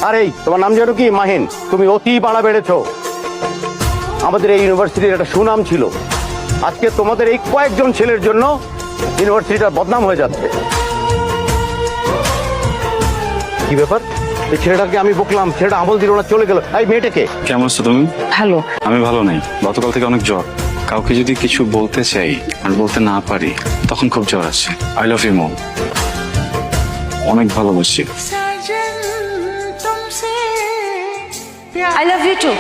আর এই তোমার নাম যেন কি? মাহিন। তুমি অতি বাড়া বেড়েছো। আমাদের এই ইউনিভার্সিটির একটা সুনাম ছিল, আজকে তোমাদের এই কয়েকজন ছেলের জন্য ইউনিভার্সিটিটা বদনাম হয়ে যাচ্ছে। কি ব্যাপার? এই ছেলেটাকে আমি বকলাম, ছেলেটা আমল দিল না, চলে গেল। এই মেয়েটাকে। কেমন আছো তুমি? ভালো। আমি ভালো নেই, গতকাল থেকে অনেক জ্বর। কাউকে যদি কিছু বলতে চাই আর বলতে না পারি তখন খুব জ্বর আসে। আই লাভ ইউ মম, অনেক ভালোবাসি। I love you too.